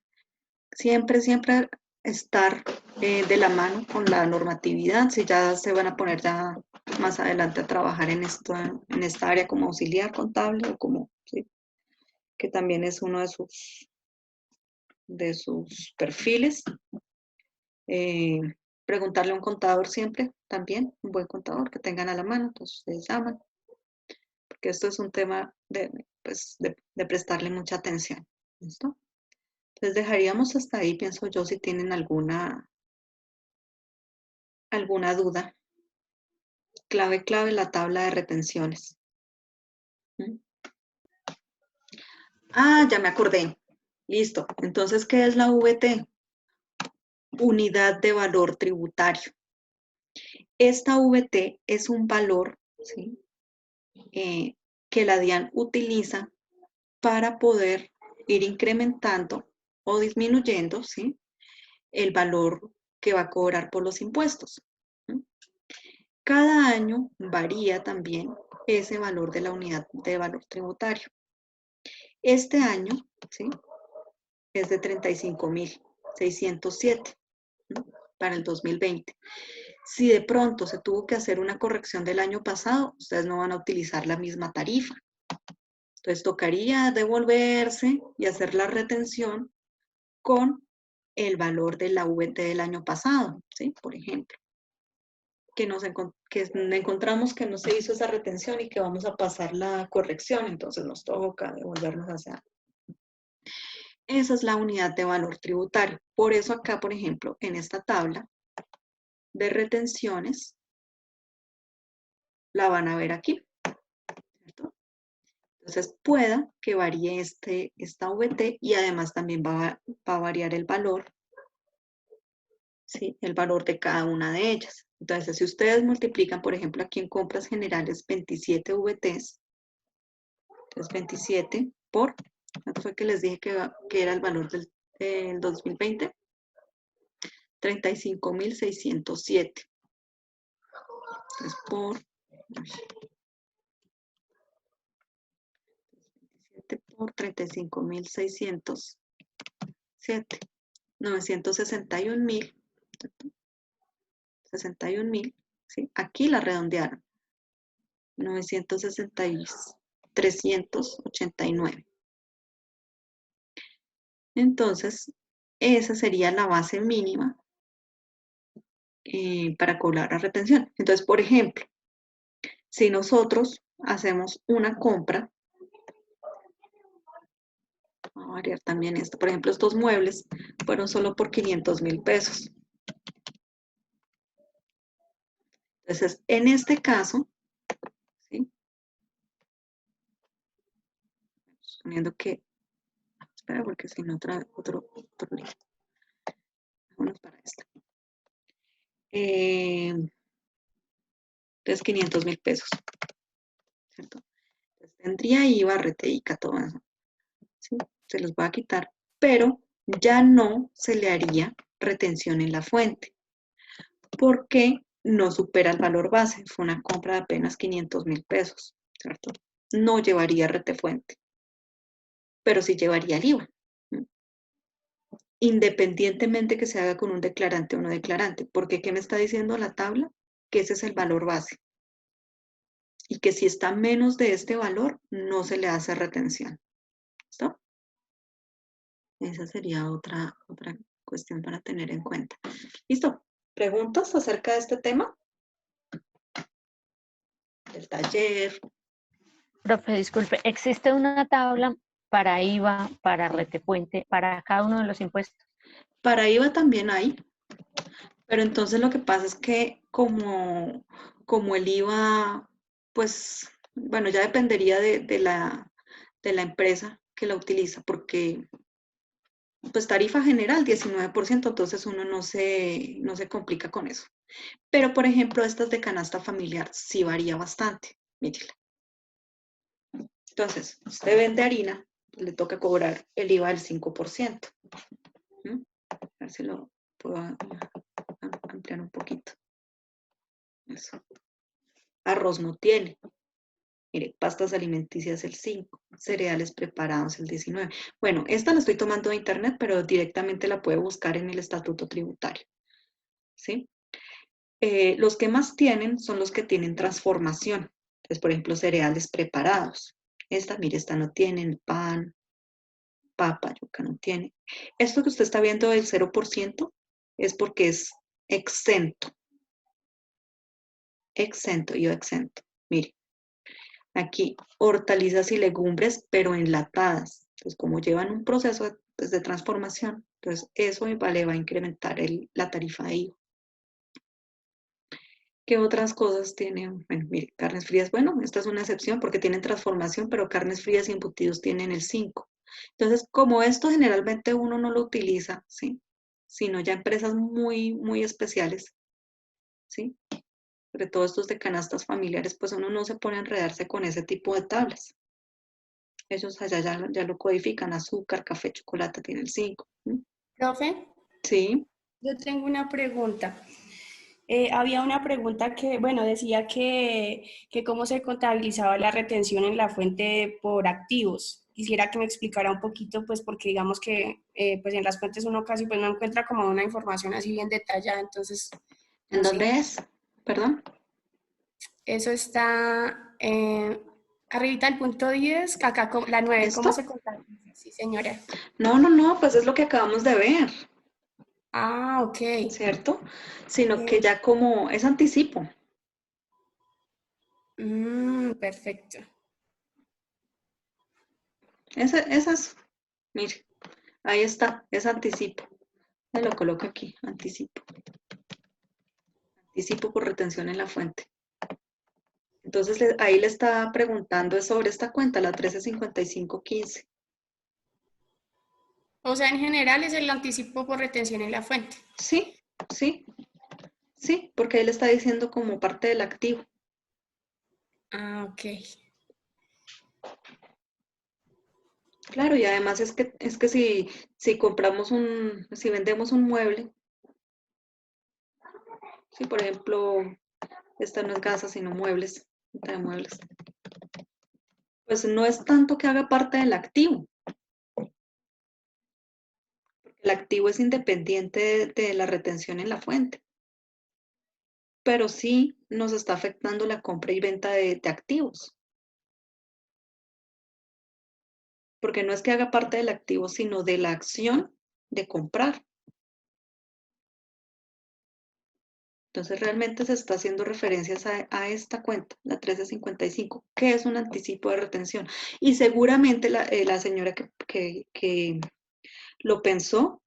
Siempre, siempre estar de la mano con la normatividad. Si ya se van a poner ya más adelante a trabajar en esta área como auxiliar contable o como, ¿sí? Que también es uno de sus perfiles. Preguntarle a un contador siempre, también, un buen contador que tengan a la mano, entonces ustedes llaman, porque esto es un tema de prestarle mucha atención. ¿Listo? Entonces dejaríamos hasta ahí, pienso yo, si tienen alguna duda. Clave, la tabla de retenciones. ¿Mm? Ya me acordé. Listo. Entonces, ¿qué es la VT? Unidad de valor tributario. Esta VT es un valor, ¿sí? Que la DIAN utiliza para poder ir incrementando o disminuyendo, ¿sí? El valor que va a cobrar por los impuestos. ¿Sí? Cada año varía también ese valor de la unidad de valor tributario. Este año, ¿sí? Es de 35.607 para el 2020. Si de pronto se tuvo que hacer una corrección del año pasado, ustedes no van a utilizar la misma tarifa. Entonces tocaría devolverse y hacer la retención con el valor de la VT del año pasado, ¿sí? Por ejemplo, que encontramos que no se hizo esa retención y que vamos a pasar la corrección, entonces nos toca devolvernos hacia. Esa es la unidad de valor tributario. Por eso acá, por ejemplo, en esta tabla de retenciones, la van a ver aquí, ¿cierto? Entonces pueda que varíe esta VT y además también va a variar el valor, ¿sí? El valor de cada una de ellas. Entonces, si ustedes multiplican, por ejemplo, aquí en compras generales 27 VTs, entonces 27 por, ¿cuánto fue que les dije que era el valor del 2020? 35.607. Entonces, por 27 por 35.607. 961.000. 61.000, ¿sí? Aquí la redondearon. 389. Entonces, esa sería la base mínima para cobrar la retención. Entonces, por ejemplo, si nosotros hacemos una compra, vamos a variar también esto. Por ejemplo, estos muebles fueron solo por 500.000 pesos. Entonces, en este caso, ¿sí? Suponiendo que, espera, porque si no trae otro link. Vámonos para esta. Entonces, 500.000 pesos, ¿cierto? Entonces, tendría IVA, RTICA, todo eso, ¿sí? Se los voy a quitar, pero ya no se le haría retención en la fuente, porque no supera el valor base, fue una compra de apenas 500.000 pesos, ¿cierto? No llevaría retefuente, pero sí llevaría el IVA, ¿sí? Independientemente que se haga con un declarante o no declarante, porque ¿qué me está diciendo la tabla? Que ese es el valor base. Y que si está menos de este valor, no se le hace retención. ¿Listo? Esa sería otra cuestión para tener en cuenta. ¿Listo? ¿Preguntas acerca de este tema? Del taller. Profe, disculpe, ¿existe una tabla para IVA, para retefuente, para cada uno de los impuestos? Para IVA también hay, pero entonces lo que pasa es que como el IVA, pues, bueno, ya dependería de la empresa que la utiliza, porque pues tarifa general 19%, entonces uno no se complica con eso. Pero, por ejemplo, estas de canasta familiar sí varía bastante. Mírela. Entonces, usted vende harina, le toca cobrar el IVA del 5%. ¿Mm? A ver si lo puedo ampliar un poquito. Eso. Arroz no tiene. Mire, pastas alimenticias el 5, cereales preparados el 19. Bueno, esta la estoy tomando de internet, pero directamente la puede buscar en el estatuto tributario. ¿Sí? Los que más tienen son los que tienen transformación. Entonces, por ejemplo, cereales preparados. Esta, mire, esta no tiene pan, papa, yuca no tiene. Esto que usted está viendo del 0% es porque es exento. Exento, yo exento. Mire, aquí hortalizas y legumbres, pero enlatadas. Entonces, como llevan un proceso de transformación, entonces eso le va a incrementar la tarifa de IVA. ¿Qué otras cosas tienen? Bueno, mire, carnes frías, bueno, esta es una excepción porque tienen transformación, pero carnes frías y embutidos tienen el 5. Entonces, como esto generalmente uno no lo utiliza, ¿sí? Sino ya empresas muy, muy especiales, ¿sí? Sobre todo estos de canastas familiares, pues uno no se pone a enredarse con ese tipo de tablas. Ellos allá ya lo codifican, azúcar, café, chocolate, tiene el 5. ¿Sí? Profe, Sí. yo tengo una pregunta. Había una pregunta que, bueno, decía que cómo se contabilizaba la retención en la fuente por activos. Quisiera que me explicara un poquito, pues, porque digamos que pues en las fuentes uno casi pues no encuentra como una información así bien detallada, entonces, ¿En no sé. dónde es? Perdón. Eso está arribita del punto 10, acá la 9, ¿cómo ¿Esto? se contabiliza? Sí, señora. No, pues es lo que acabamos de ver, Ah, ok. ¿cierto? Sino que ya como es anticipo. Perfecto. Esas, mire, ahí está, es anticipo. Me lo coloco aquí, anticipo. Anticipo por retención en la fuente. Entonces ahí le está preguntando es sobre esta cuenta, la 135515. O sea, en general es el anticipo por retención en la fuente. Sí, sí, sí, porque ahí le está diciendo como parte del activo. Ah, ok. Claro, y además es que si compramos si vendemos un mueble, si por ejemplo, esta no es casa, sino muebles, venta de muebles, pues no es tanto que haga parte del activo. El activo es independiente de la retención en la fuente, pero sí nos está afectando la compra y venta de activos. Porque no es que haga parte del activo, sino de la acción de comprar. Entonces realmente se está haciendo referencias a esta cuenta, la 1355, que es un anticipo de retención. Y seguramente la señora que lo pensó,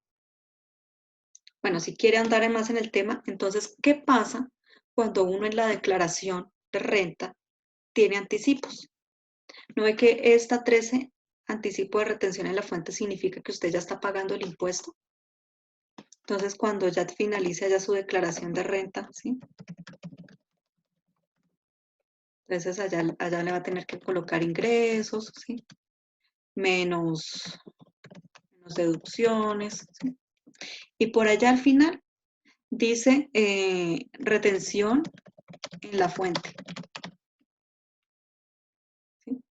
bueno, si quiere andar más en el tema, entonces, ¿qué pasa cuando uno en la declaración de renta tiene anticipos? ¿No ve que esta 13 anticipo de retención en la fuente significa que usted ya está pagando el impuesto? Entonces, cuando ya finalice ya su declaración de renta, ¿sí? Entonces, allá le va a tener que colocar ingresos, ¿sí? Menos deducciones, ¿sí? Y por allá al final dice retención en la fuente, ¿sí?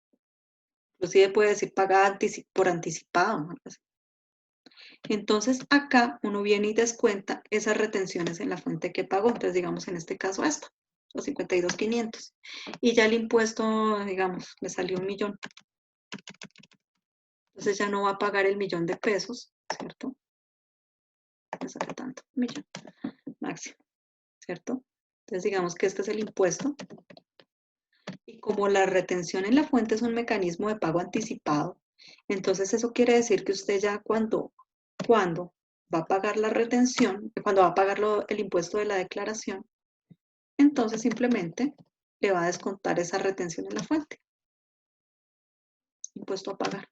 Inclusive puede decir pagada por anticipado, ¿no? Entonces, acá uno viene y descuenta esas retenciones en la fuente que pagó. Entonces, digamos, en este caso, esta, los 52.500. Y ya el impuesto, digamos, le salió 1.000.000. Entonces, ya no va a pagar el 1.000.000 de pesos, ¿cierto? Me sale tanto, 1.000.000 máximo, ¿cierto? Entonces, digamos que este es el impuesto. Y como la retención en la fuente es un mecanismo de pago anticipado, entonces eso quiere decir que usted ya cuando va a pagar la retención, cuando va a pagar el impuesto de la declaración, entonces simplemente le va a descontar esa retención en la fuente. Impuesto a pagar.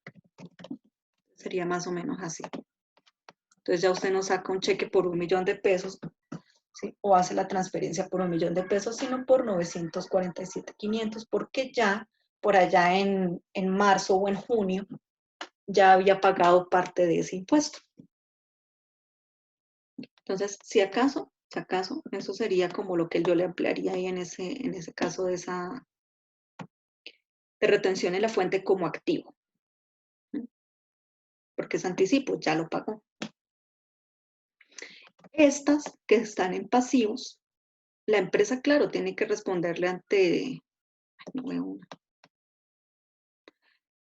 Sería más o menos así. Entonces ya usted no saca un cheque por 1.000.000 de pesos, ¿sí? O hace la transferencia por 1.000.000 de pesos, sino por 947.500, porque ya por allá en marzo o en junio ya había pagado parte de ese impuesto. Entonces, si acaso, eso sería como lo que yo le ampliaría ahí en ese caso de retención en la fuente como activo. Porque es anticipo, ya lo pagó. Estas que están en pasivos, la empresa, claro, tiene que responderle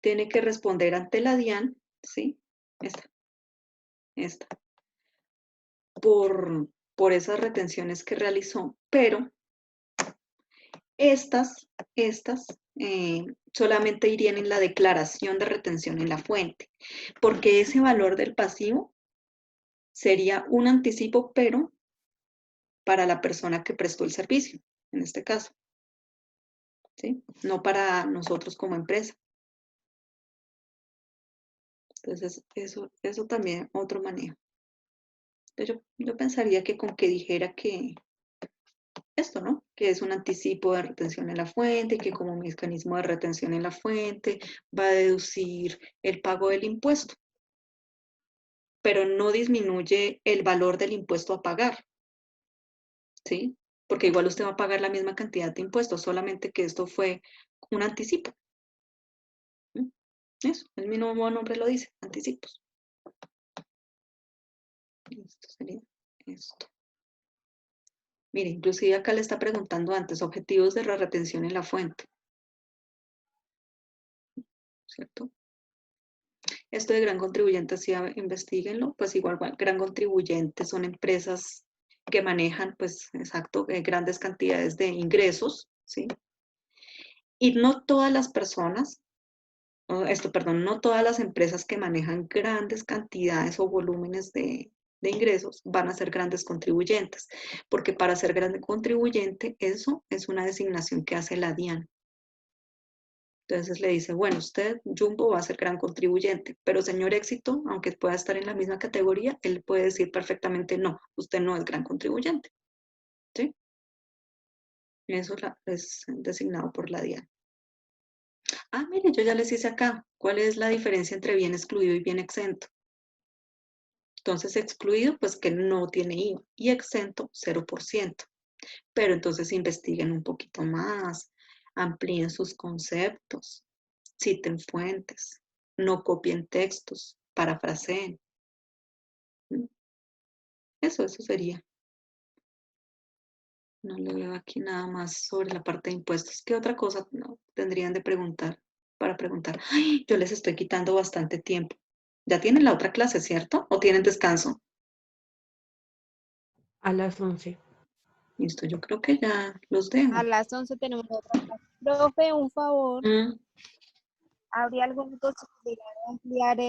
tiene que responder ante la DIAN, ¿sí? Esta, por esas retenciones que realizó, pero estas solamente irían en la declaración de retención en la fuente, porque ese valor del pasivo sería un anticipo, pero para la persona que prestó el servicio, en este caso, ¿sí? No para nosotros como empresa. Entonces, eso también otro manejo. Entonces, yo pensaría que con que dijera que esto, ¿no? Que es un anticipo de retención en la fuente y que como mecanismo de retención en la fuente va a deducir el pago del impuesto, pero no disminuye el valor del impuesto a pagar, ¿sí? Porque igual usted va a pagar la misma cantidad de impuestos, solamente que esto fue un anticipo. Eso, el mismo nombre lo dice, anticipos. Esto sería esto. Mire, inclusive acá le está preguntando antes, objetivos de la retención en la fuente. ¿Cierto? Esto de gran contribuyente, sí, investiguenlo, pues igual, gran contribuyente son empresas que manejan, pues, exacto, grandes cantidades de ingresos, ¿sí? Y no todas las personas, no todas las empresas que manejan grandes cantidades o volúmenes de de ingresos van a ser grandes contribuyentes, porque para ser grande contribuyente, eso es una designación que hace la DIAN. Entonces le dice, bueno, usted, Jumbo, va a ser gran contribuyente, pero señor Éxito, aunque pueda estar en la misma categoría, él puede decir perfectamente, no, usted no es gran contribuyente. ¿Sí? Eso es designado por la DIAN. Ah, mire, yo ya les hice acá, ¿cuál es la diferencia entre bien excluido y bien exento? Entonces, excluido, pues que no tiene IVA, y exento, 0%. Pero entonces investiguen un poquito más, amplíen sus conceptos, citen fuentes, no copien textos, parafraseen. Eso sería. No le veo aquí nada más sobre la parte de impuestos. ¿Qué otra cosa tendrían de preguntar? Para preguntar. Ay, yo les estoy quitando bastante tiempo. Ya tienen la otra clase, ¿cierto? ¿O tienen descanso? A las 11. Listo, yo creo que ya los dejo. A las 11 tenemos otra clase. Profe, un favor. ¿Habría alguna posibilidad de ampliar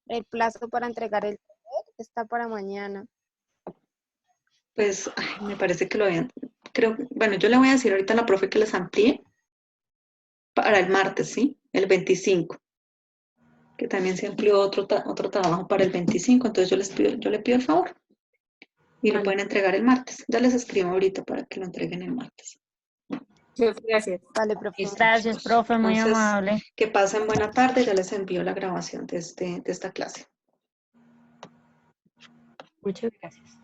el plazo para entregar el taller? Está para mañana. Pues ay, me parece que lo habían. Bueno, yo le voy a decir ahorita a la profe que les amplíe para el martes, ¿sí? El 25. Que también se amplió otro trabajo para el 25, entonces yo le pido el favor. Y lo pueden entregar el martes. Ya les escribo ahorita para que lo entreguen el martes. Muchas gracias. Vale, profe. Gracias, profe, muy Entonces, amable. que pasen buena tarde, ya les envío la grabación de esta clase. Muchas gracias.